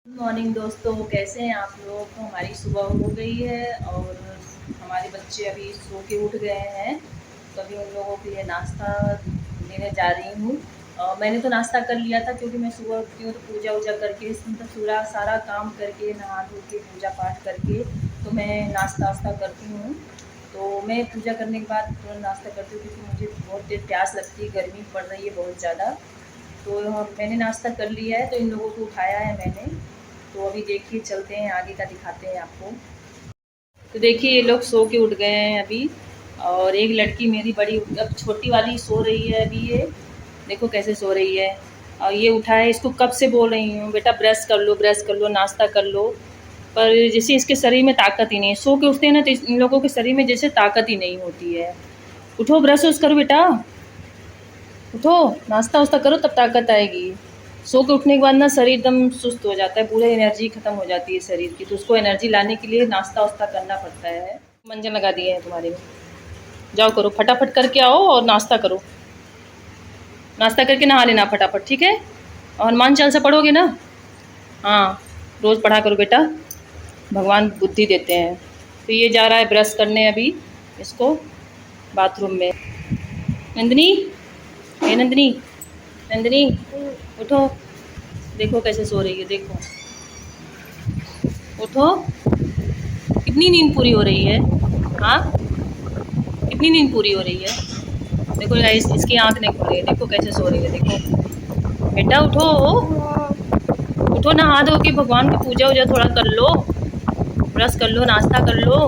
Good morning दोस्तों, कैसे हैं आप लोग। तो हमारी सुबह हो गई है और हमारे बच्चे अभी सो के उठ गए हैं। तो अभी उन लोगों के लिए नाश्ता देने जा रही हूँ। मैंने तो नाश्ता कर लिया था क्योंकि मैं सुबह उठती हूँ तो पूजा वूजा करके मतलब पूरा सारा काम करके नहा धो के पूजा पाठ करके तो मैं नाश्ता वास्ता करती हूँ। तो मैं पूजा करने के बाद तुरंत नाश्ता करती हूँ क्योंकि मुझे बहुत देर प्यास लगती है, गर्मी पड़ रही है बहुत ज़्यादा। तो मैंने नाश्ता कर लिया है, तो इन लोगों को उठाया है मैंने। तो अभी देखिए चलते हैं, आगे का दिखाते हैं आपको। तो देखिए ये लोग सो के उठ गए हैं अभी। और एक लड़की मेरी बड़ी अब छोटी वाली सो रही है अभी। ये देखो कैसे सो रही है। और ये उठा है, इसको कब से बोल रही हूँ बेटा ब्रश कर लो, ब्रश कर लो, नाश्ता कर लो। पर जैसे इसके शरीर में ताकत ही नहीं है। सो के उठते हैं ना तो इन लोगों के शरीर में जैसे ताकत ही नहीं होती है। उठो, ब्रश वश करो बेटा, उठो, नाश्ता वास्ता करो तब ताकत आएगी। सो के उठने के बाद ना शरीर एकदम सुस्त हो जाता है, पूरा एनर्जी खत्म हो जाती है शरीर की। तो उसको एनर्जी लाने के लिए नाश्ता वास्ता करना पड़ता है। मंजन लगा दिए हैं तुम्हारे में, जाओ करो फटाफट करके आओ और नाश्ता करो। नाश्ता करके नहा लेना फटाफट, ठीक है। और हनुमान चालीसा पढ़ोगे ना। हाँ, रोज़ पढ़ा करो बेटा, भगवान बुद्धि देते हैं। तो ये जा रहा है ब्रश करने अभी, इसको बाथरूम में। नंदिनी, हे नंदिनी, नंदिनी उठो। देखो कैसे सो रही है, देखो, उठो। कितनी नींद पूरी हो रही है। हाँ, कितनी नींद पूरी हो रही है। देखो गाइस, इसकी आंख नहीं खुल रही है, देखो कैसे सो रही है। देखो बेटा उठो, उठो, नहा धो के भगवान की पूजा वूजा थोड़ा कर लो, ब्रश कर लो, नाश्ता कर लो,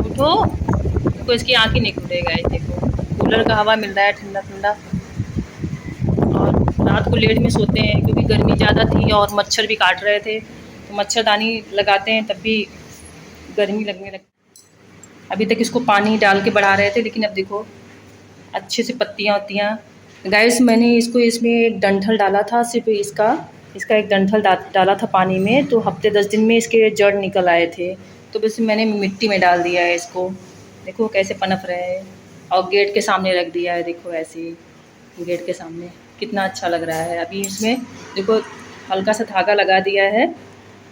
उठो। देखो इसकी आंख ही नहीं खुल रही गाइस। देखो कूलर का हवा मिल रहा है ठंडा ठंडा। और रात को लेट में सोते हैं क्योंकि गर्मी ज़्यादा थी और मच्छर भी काट रहे थे, तो मच्छरदानी लगाते हैं तब भी गर्मी लगने लगती। अभी तक इसको पानी डाल के बढ़ा रहे थे, लेकिन अब देखो अच्छे से पत्तियाँ वत्तियाँ। गाइस मैंने इसको इसमें एक डंठल डाला था, सिर्फ इसका इसका एक डंठल डाला था पानी में, तो हफ्ते 10 दिन में इसके जड़ निकल आए थे। तो बस मैंने मिट्टी में डाल दिया है इसको। देखो कैसे पनप रहे हैं। और गेट के सामने रख दिया है, देखो ऐसे ही गेट के सामने कितना अच्छा लग रहा है। अभी इसमें देखो हल्का सा धागा लगा दिया है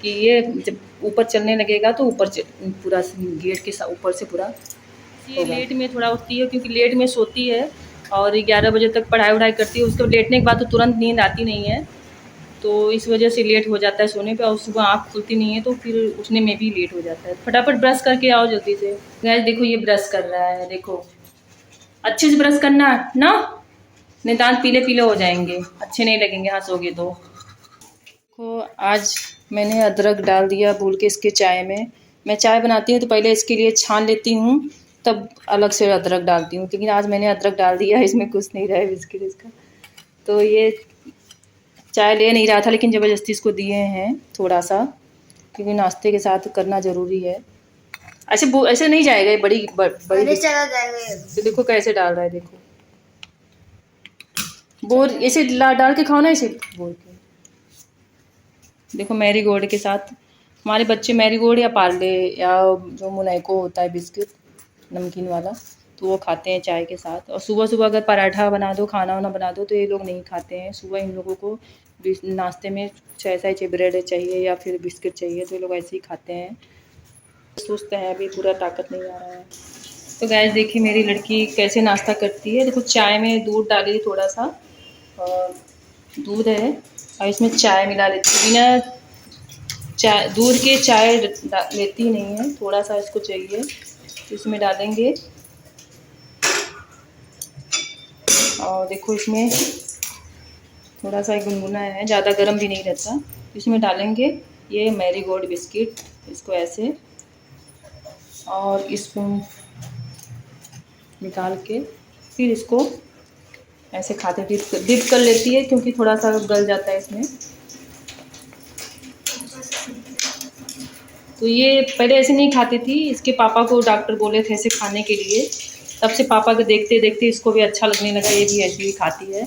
कि ये जब ऊपर चलने लगेगा तो ऊपर पूरा गेट के ऊपर से पूरा। ये लेट में थोड़ा उठती है क्योंकि लेट में सोती है और 11 बजे तक पढ़ाई वढ़ाई करती है। उसके लेटने के बाद तो तुरंत नींद आती नहीं है, तो इस वजह से लेट हो जाता है सोने पे। और सुबह आँख खुलती नहीं है तो फिर उठने में भी लेट हो जाता है। फटाफट ब्रश करके आओ जल्दी से। गैस देखो ये ब्रश कर रहा है, देखो अच्छे से ब्रश करना ना, नहीं दांत पीले पीले हो जाएंगे, अच्छे नहीं लगेंगे हंसोगे तो। को आज मैंने अदरक डाल दिया भूल के इसके चाय में। मैं चाय बनाती हूँ तो पहले इसके लिए छान लेती हूँ, तब अलग से अदरक डालती हूँ। लेकिन आज मैंने अदरक डाल दिया, इसमें कुछ नहीं रहा है बिस्किट इसका। तो ये चाय ले नहीं रहा था लेकिन ज़बरदस्ती इसको दिए हैं थोड़ा सा, क्योंकि नाश्ते के साथ करना ज़रूरी है। ऐसे ऐसे नहीं जाएगा ये बड़ी चला जाएगा। तो देखो कैसे डाल रहा है, देखो बोर ऐसे डाल के खाओ ना, ऐसे बोल के। देखो मैरी गोल्ड के साथ हमारे बच्चे मैरी गोल्ड या पार्ले या जो मुनैको होता है बिस्किट नमकीन वाला, तो वो खाते हैं चाय के साथ। और सुबह सुबह अगर पराठा बना दो, खाना वाना बना दो, तो ये लोग नहीं खाते हैं। सुबह इन लोगों को नाश्ते में ऐसा ही ब्रेड चाहिए या फिर बिस्किट चाहिए, तो ये लोग ऐसे ही खाते हैं। सुस्त है अभी, पूरा ताकत नहीं आ रहा है। तो गैस देखिए मेरी लड़की कैसे नाश्ता करती है। देखो चाय में दूध डाली थोड़ा सा, और दूध है और इसमें चाय मिला लेती है। बिना चाय दूध के चाय लेती नहीं है, थोड़ा सा इसको चाहिए तो इसमें डालेंगे। और देखो इसमें थोड़ा सा गुनगुना है, ज़्यादा गर्म भी नहीं रहता। इसमें डालेंगे ये मैरी गोल्ड बिस्किट, इसको ऐसे और स्पून निकाल के फिर इसको ऐसे खाते डिप कर लेती है, क्योंकि थोड़ा सा गल जाता है इसमें। तो ये पहले ऐसे नहीं खाती थी, इसके पापा को डॉक्टर बोले थे ऐसे खाने के लिए, तब से पापा को देखते देखते इसको भी अच्छा लगने लगा, ये भी ऐसे ही खाती है।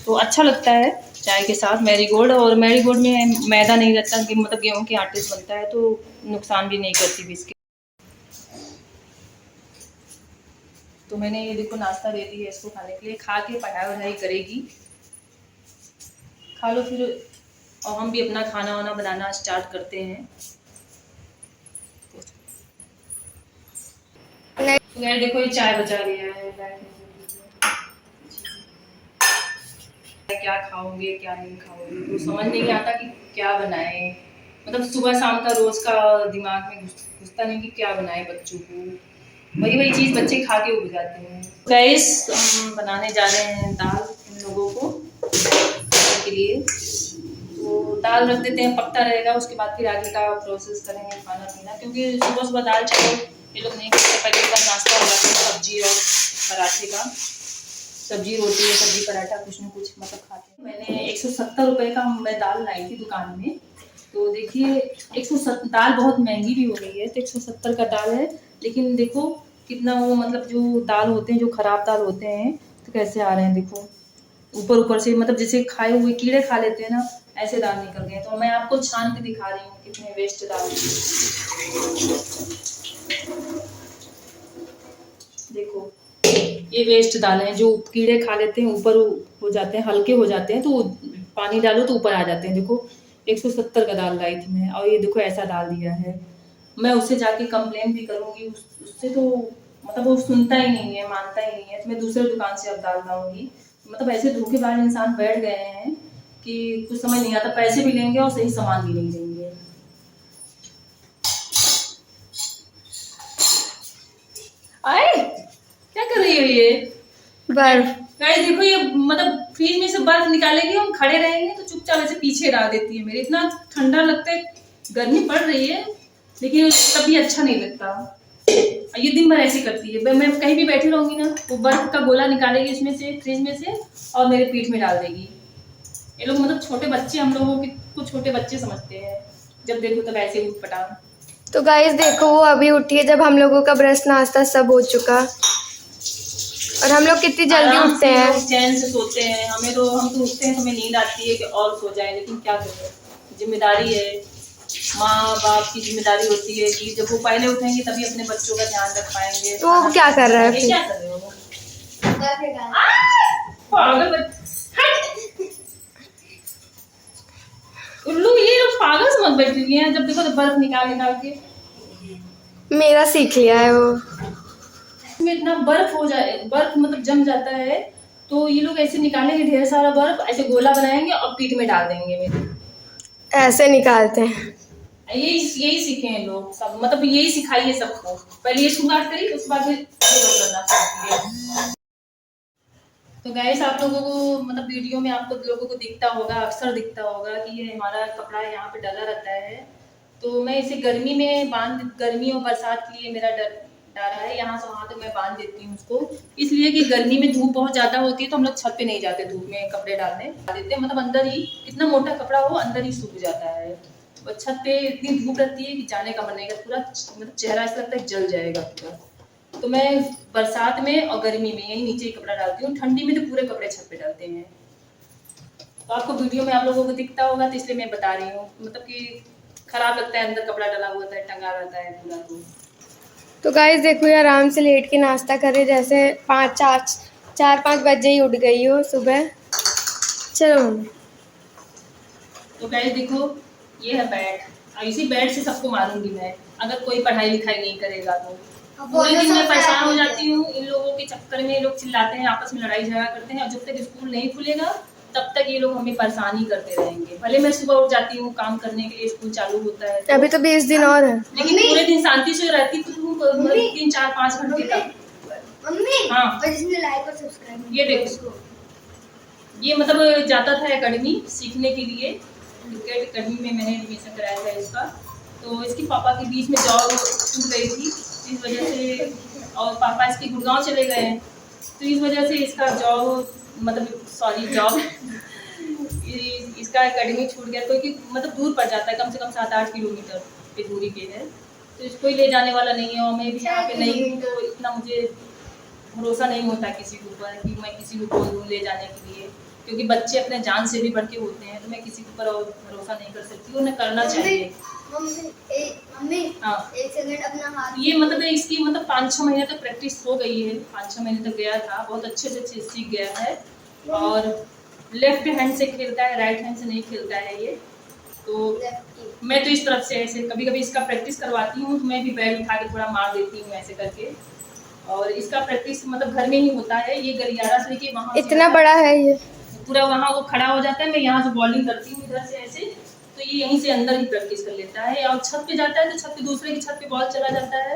तो अच्छा लगता है चाय के साथ मैरीगोल्ड। और मैरीगोल्ड में मैदा नहीं रहता, कि मतलब गेहूं के आटे से बनता है, तो नुकसान भी नहीं करती बिस्किट। तो मैंने ये देखो नाश्ता दे दी है इसको खाने के लिए, खा के पढ़ाई वढ़ाई करेगी। खा लो फिर और हम भी अपना खाना वाना बनाना स्टार्ट करते हैं। तो यार देखो ये चाय बचा लिया है, क्या खाओगे क्या नहीं खाओगे, तो समझ नहीं आता कि क्या बनाए। मतलब सुबह शाम का रोज का दिमाग में घुसता नहीं कि क्या बनाए बच्चों को, वही वही चीज बच्चे खा के उग जाते हैं। गाइस हम बनाने जा रहे हैं दाल इन लोगों को के लिए, तो दाल रख देते हैं पकता रहेगा, उसके बाद फिर आगे का प्रोसेस करेंगे खाना पीना, क्योंकि सुबह सुबह दाल चावल ये लोग नहीं खाते, पहले का नाश्ता हो जाता है सब्जी और पराठे का, सब्जी रोटी या सब्जी पराठा कुछ न कुछ मतलब खाते हैं। मैंने 170 रुपये का मैं दाल लाई थी दुकान में, तो देखिए 170 दाल बहुत महंगी भी हो गई है, तो 170 का दाल है, लेकिन देखो कितना वो मतलब जो दाल होते हैं जो खराब दाल होते हैं तो कैसे आ रहे हैं, देखो ऊपर ऊपर से मतलब जैसे खाए हुए कीड़े खा लेते हैं ना, ऐसे दाल निकल गए। तो मैं आपको छान के दिखा रही हूँ कितने वेस्ट दाल, देखो ये वेस्ट दाल है जो कीड़े खा लेते हैं, ऊपर हो जाते हैं, हल्के हो जाते हैं, तो पानी डालो तो ऊपर आ जाते हैं। देखो 170 का दाल लाई थी मैं, और ये देखो ऐसा डाल दिया है। मैं उससे जाके कंप्लेन भी करूंगी, उससे तो मतलब वो सुनता ही नहीं है, मानता ही नहीं है, तो मैं दूसरे दुकान से अब दाल लाऊंगी। मतलब ऐसे धोखेबाज इंसान बैठ गए हैं कि कुछ समझ नहीं आता, पैसे भी लेंगे और सही सामान भी नहीं देंगे। आए क्या कर रही हो ये बर्फ? गाइस देखो ये मतलब फ्रिज में से बर्फ निकालेगी, हम खड़े रहेंगे तो चुपचाप ऐसे पीछे ला देती है मेरे, इतना ठंडा लगता है, गर्मी पड़ रही है लेकिन तभी अच्छा नहीं लगता। ये दिन भर ऐसे करती है, मैं कहीं भी बैठी रहूंगी ना वो बर्फ का गोला निकालेगी इसमें से फ्रिज में से और मेरे पीठ में डाल देगी। ये लोग मतलब छोटे बच्चे, हम लोगों को छोटे बच्चे समझते हैं, जब देखो तब ऐसे उठ पटांग। तो गाइस देखो वो अभी उठी है जब हम लोगों का ब्रश नाश्ता सब हो चुका, और हम लोग कितनी जल्दी उठते हैं, चैन से सोते हैं। हम तो उठते हैं तो हमें नींद आती है कि और सो जाए, लेकिन क्या करें, जिम्मेदारी है, माँ बाप की जिम्मेदारी होती है कि जब वो पहले उठेंगे तभी अपने बच्चों का ध्यान रख पाएंगे। तो वो क्या कर रहा है फिर? क्या कर रहे हो पागल उल्लू, ये लोग पागल समझ बैठ गए हैं, जब देखो तो बर्फ निकाल निकाल के। मेरा सीख लिया है वो, में इतना बर्फ हो जाए, बर्फ मतलब जम जाता है, तो ये लोग ऐसे निकालेंगे ढेर सारा बर्फ, ऐसे गोला बनाएंगे और पीठ में डाल देंगे मेरे, ऐसे निकालते हैं। यही सीखे हैं लोग सब, मतलब यही सिखाइए सबको, पहले ये शुरुआत करी उसके बाद फिर ये लोग करना सीखिए। तो गाइस आप लोगों को मतलब वीडियो में आपको लोगों को दिखता होगा, अक्सर दिखता होगा कि ये हमारा कपड़ा यहाँ पे डला रहता है, तो मैं इसे गर्मी में गर्मी और बरसात के लिए मेरा डाला है, यहाँ से वहाँ तक मैं बांध देती हूँ उसको, इसलिए कि गर्मी में धूप बहुत ज़्यादा होती है तो हम लोग छत पे नहीं जाते धूप में कपड़े डालने, देते हैं मतलब अंदर ही, कितना मोटा कपड़ा हो अंदर ही सूख जाता है। और छत पे इतनी धूप रहती है कि जाने का मन नहीं करता, पूरा मतलब चेहरा ऐसा लगता है जल जाएगा पूरा। तो मैं बरसात में और गर्मी में यही नीचे ही कपड़ा डालती हूँ, ठंडी में तो पूरे कपड़े छत पे डालते हैं। तो आपको वीडियो में आप लोगों को दिखता होगा तो इसलिए मैं बता रही हूँ, मतलब कि खराब लगता है, अंदर कपड़ा डला हुआ है, टंगा रहता है पूरा। तो गाइस देखो ये आराम से लेट के नाश्ता करे, जैसे 4-5 बजे ही उठ गई हो सुबह। चलो तो गाइस देखो ये है बेड, और इसी बेड से सबको मारूंगी मैं अगर कोई पढ़ाई लिखाई नहीं करेगा तो। पूरे दिन मैं परेशान हो जाती हूँ इन लोगों के चक्कर में, ये लोग चिल्लाते हैं, आपस में लड़ाई झगड़ा करते हैं, और जब तक स्कूल नहीं खुलेगा तब तक ये लोग हमें परेशान ही करते रहेंगे। भले मैं सुबह उठ जाती हूँ काम करने के लिए, स्कूल चालू होता है तो, अभी तो 20 दिन और है, लेकिन पूरे दिन शांति से रहती तो 3-4-5 घंटे तक। हाँ लाइक और सब्सक्राइब, ये देखो ये मतलब जाता था एकेडमी सीखने के लिए, क्रिकेट एकेडमी में मैंने एडमिशन कराया था इसका, तो इसकी पापा के बीच में जॉब छूट गई थी, इस वजह से, और पापा इसके गुड़गांव चले गए हैं, तो इस वजह से इसका जॉब जॉब इसका एकेडमी छूट गया, क्योंकि मतलब दूर पड़ जाता है, कम से कम 7-8 किलोमीटर की दूरी पे है, तो इसको ही ले जाने वाला नहीं है, और मैं भी यहाँ पे नहीं हूँ तो इतना मुझे भरोसा नहीं होता किसी के ऊपर कि मैं किसी को बोल दूँ ले जाने के लिए, क्योंकि बच्चे अपने जान से भी बढ़ के होते हैं, तो मैं किसी के ऊपर भरोसा नहीं कर सकती, उन्हें करना चाहिए। हाँ एक सेकंड अपना हाथ, ये मतलब इसकी मतलब 5-6 महीने तक प्रैक्टिस हो गई है, 5-6 महीने तक गया था, बहुत अच्छे से सीख गया है, और लेफ्ट हैंड से खेलता है, राइट हैंड से नहीं खेलता है ये, तो मैं तो इस तरफ से ऐसे कभी कभी इसका प्रैक्टिस करवाती हूँ, तो मैं भी बैग उठा के थोड़ा मार देती हूँ ऐसे करके। और इसका प्रैक्टिस मतलब घर में ही होता है। ये गलियारा से लेके वहाँ इतना बड़ा है ये। पूरा वहाँ वो खड़ा हो जाता है, मैं यहाँ से बॉलिंग करती हूँ इधर से ऐसे, तो ये यहीं से अंदर ही प्रैक्टिस कर लेता है। और छत पे जाता है तो छत पे दूसरे की छत पे बॉल चला जाता है,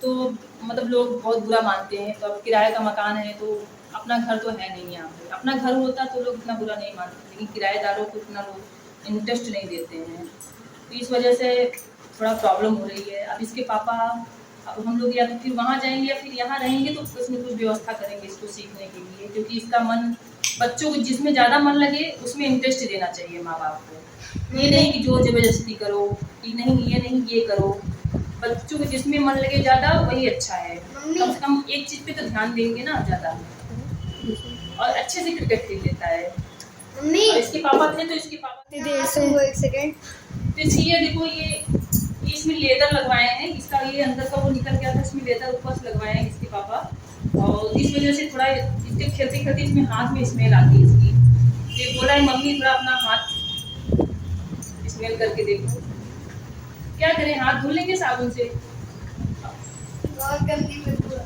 तो मतलब लोग बहुत बुरा मानते हैं। तो अब किराए का मकान है, तो अपना घर तो है नहीं यहाँ पे। अपना घर होता तो लोग इतना बुरा नहीं मानते, लेकिन किराएदारों को इतना लोग इंटरेस्ट नहीं देते हैं। तो इस वजह से थोड़ा प्रॉब्लम हो रही है। अब इसके पापा, अब हम लोग या तो फिर वहाँ जाएंगे या फिर यहाँ रहेंगे, तो कुछ न कुछ व्यवस्था करेंगे इसको सीखने के लिए, क्योंकि इसका मन, बच्चों को जिसमें ज़्यादा मन लगे उसमें इंटरेस्ट देना चाहिए माँ बाप को। ये नहीं कि जोर जबरदस्ती करो कि नहीं ये नहीं ये करो। बच्चों को जिसमें मन लगे ज़्यादा वही अच्छा है। कम से कम एक चीज़ पे तो ध्यान देंगे ना ज़्यादा। और अच्छे से क्रिकेट खेल लेता है। मम्मी और इसके पापा थे तो इसके पापा इतनी देर से एक सेकंड। तो ये देखो, ये इसमें लेदर लगवाए हैं। इसका ये अंदर का वो निकल गया था, इसमें लेदर ऊपर से लगवाए हैं इसके पापा। और इस वजह से थोड़ा इसके खेलते खेलते इसमें हाथ में स्मेल आती है इसकी। ये बोला है मम्मी थोड़ा अपना हाथ स्मेल करके देखो। क्या करें, हाथ धुल लेंगे साबुन से। बहुत गंदी खुशबू है।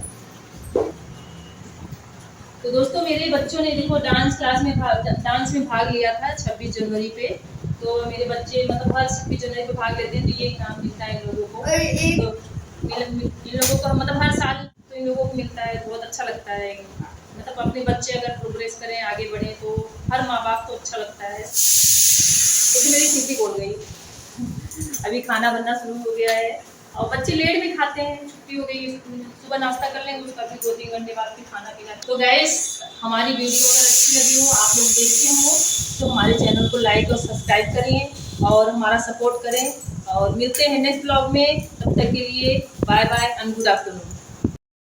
तो दोस्तों, मेरे बच्चों ने देखो डांस में भाग लिया था 26 जनवरी पे। तो मेरे बच्चे मतलब हर 26 जनवरी पे भाग लेते हैं, तो ये इनाम मिलता है इन लोगों को। और एक तो इन लोगों को मतलब हर साल तो इन लोगों को मिलता है, बहुत अच्छा लगता है। मतलब अपने बच्चे अगर प्रोग्रेस करें, आगे बढ़े, तो हर माँ बाप को अच्छा लगता है। क्योंकि मेरी छुट्टी बोल गई, अभी खाना बनना शुरू हो गया है। और बच्चे लेट भी खाते हैं, छुट्टी हो गई, सुबह नाश्ता कर लेंगे, उसका फिर 2-3 घंटे बाद फिर खाना पीना। तो गैस, हमारी वीडियो अगर अच्छी लगी हो, आप लोग देखते हो, तो हमारे चैनल को लाइक और सब्सक्राइब करें और हमारा सपोर्ट करें। और मिलते हैं नेक्स्ट ब्लॉग में। तब तक के लिए bye bye and good afternoon.